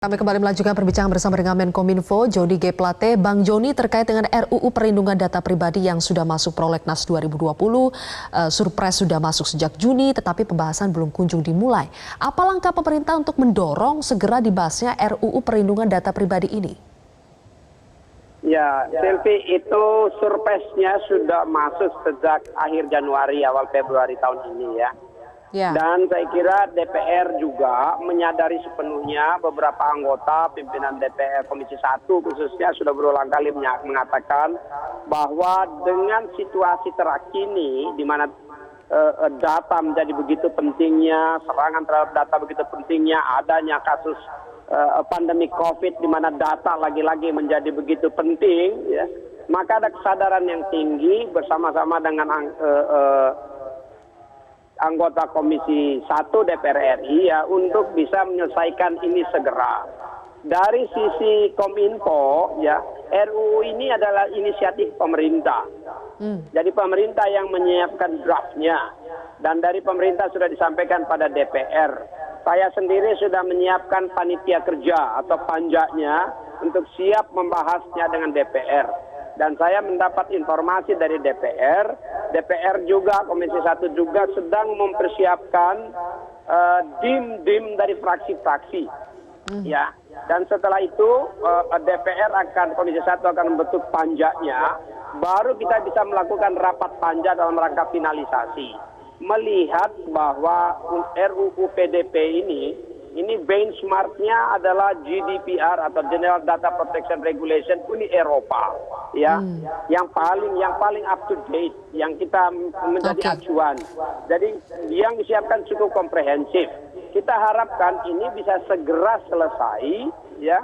Kami kembali melanjutkan perbincangan bersama dengan Menkominfo, Joni G. Plate. Bang Joni, terkait dengan RUU Perlindungan Data Pribadi yang sudah masuk prolegnas 2020, surpres sudah masuk sejak Juni, tetapi pembahasan belum kunjung dimulai. Apa langkah pemerintah untuk mendorong segera dibahasnya RUU Perlindungan Data Pribadi ini? Ya, Silvi, itu surpresnya sudah masuk sejak akhir Januari, awal Februari tahun ini ya. Ya. Dan saya kira DPR juga menyadari sepenuhnya, beberapa anggota pimpinan DPR Komisi 1 khususnya sudah berulang kali mengatakan bahwa dengan situasi terkini di mana data menjadi begitu pentingnya, serangan terhadap data begitu pentingnya, adanya kasus pandemi COVID di mana data lagi-lagi menjadi begitu penting, ya, maka ada kesadaran yang tinggi bersama-sama dengan anggota Komisi 1 DPR RI ya untuk bisa menyelesaikan ini segera. Dari sisi Kominfo ya, RUU ini adalah inisiatif pemerintah. Jadi pemerintah yang menyiapkan draftnya dan dari pemerintah sudah disampaikan pada DPR. Saya sendiri sudah menyiapkan panitia kerja atau panjanya untuk siap membahasnya dengan DPR. Dan saya mendapat informasi dari DPR juga, Komisi 1 juga sedang mempersiapkan dim-dim dari fraksi-fraksi. Ya. Dan setelah itu Komisi 1 akan membentuk panjanya, baru kita bisa melakukan rapat panja dalam rangka finalisasi. Melihat bahwa RUU PDP ini benchmarknya adalah GDPR atau General Data Protection Regulation Uni Eropa, ya, yang paling up to date, yang kita menjadi acuan. Jadi yang disiapkan cukup komprehensif. Kita harapkan ini bisa segera selesai, ya.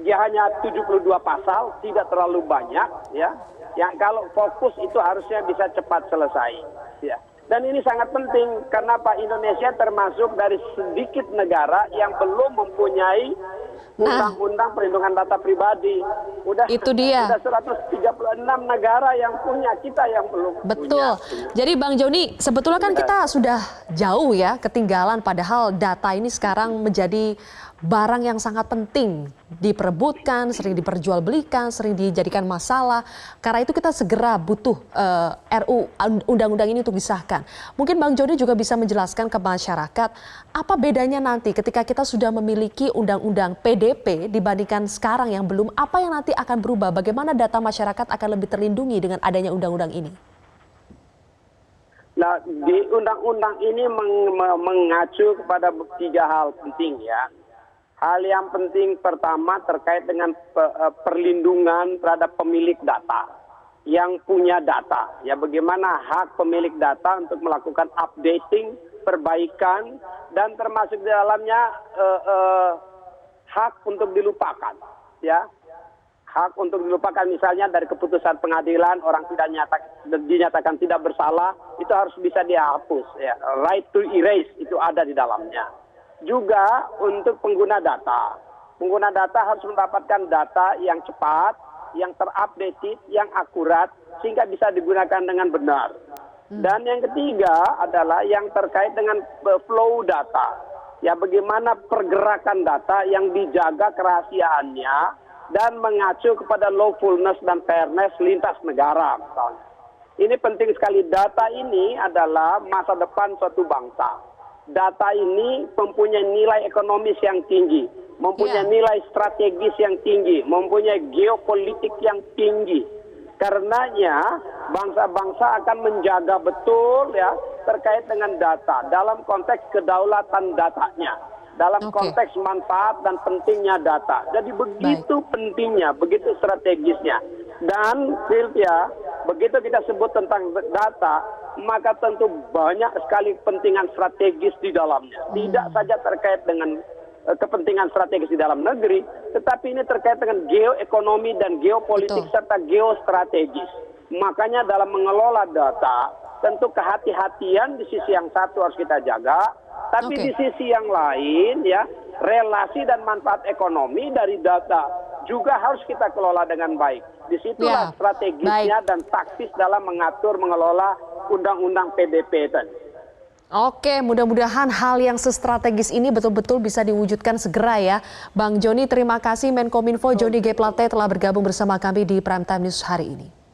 Dia hanya 72 pasal, tidak terlalu banyak, ya. Yang kalau fokus itu harusnya bisa cepat selesai, ya. Dan ini sangat penting karena Pak, Indonesia termasuk dari sedikit negara yang belum mempunyai undang-undang perlindungan data pribadi. Itu dia. Sudah 136 negara yang punya, kita yang belum punya. Betul. Jadi Bang Joni, sebetulnya kan kita sudah jauh ya ketinggalan, padahal data ini sekarang menjadi barang yang sangat penting, diperebutkan, sering diperjualbelikan, sering dijadikan masalah. Karena itu kita segera butuh undang-undang ini untuk disahkan. Mungkin Bang Joni juga bisa menjelaskan ke masyarakat apa bedanya nanti ketika kita sudah memiliki undang-undang PDP dibandingkan sekarang yang belum, apa yang nanti akan berubah, bagaimana data masyarakat akan lebih terlindungi dengan adanya undang-undang ini? Nah, di undang-undang ini mengacu kepada 3 hal penting ya. Hal yang penting pertama terkait dengan perlindungan terhadap pemilik data yang punya data. Ya, bagaimana hak pemilik data untuk melakukan updating, perbaikan, dan termasuk di dalamnya hak untuk dilupakan. Ya, hak untuk dilupakan misalnya dari keputusan pengadilan orang tidak dinyatakan tidak bersalah, itu harus bisa dihapus. Ya, right to erase itu ada di dalamnya. Juga untuk pengguna data. Pengguna data harus mendapatkan data yang cepat, yang terupdated, yang akurat, sehingga bisa digunakan dengan benar. Dan yang ketiga adalah yang terkait dengan flow data. Ya, bagaimana pergerakan data yang dijaga kerahasiaannya dan mengacu kepada lawfulness dan fairness lintas negara misalnya. Ini penting sekali. Data ini adalah masa depan suatu bangsa. Data ini mempunyai nilai ekonomis yang tinggi, mempunyai nilai strategis yang tinggi, mempunyai geopolitik yang tinggi. Karenanya bangsa-bangsa akan menjaga betul ya terkait dengan data dalam konteks kedaulatan datanya, dalam konteks manfaat dan pentingnya data. Jadi begitu pentingnya, begitu strategisnya. Dan Sylvia, begitu kita sebut tentang data, maka tentu banyak sekali kepentingan strategis di dalamnya. Tidak saja terkait dengan kepentingan strategis di dalam negeri, tetapi ini terkait dengan geoekonomi dan geopolitik serta geostrategis. Makanya dalam mengelola data, tentu kehati-hatian di sisi yang satu harus kita jaga, tapi di sisi yang lain ya, relasi dan manfaat ekonomi dari data juga harus kita kelola dengan baik. Disitulah strategisnya dan taktis dalam mengatur, mengelola undang-undang PDP tadi. Oke, mudah-mudahan hal yang sestrategis ini betul-betul bisa diwujudkan segera ya. Bang Joni, terima kasih Menkominfo Joni G. Plate telah bergabung bersama kami di Prime Time News hari ini.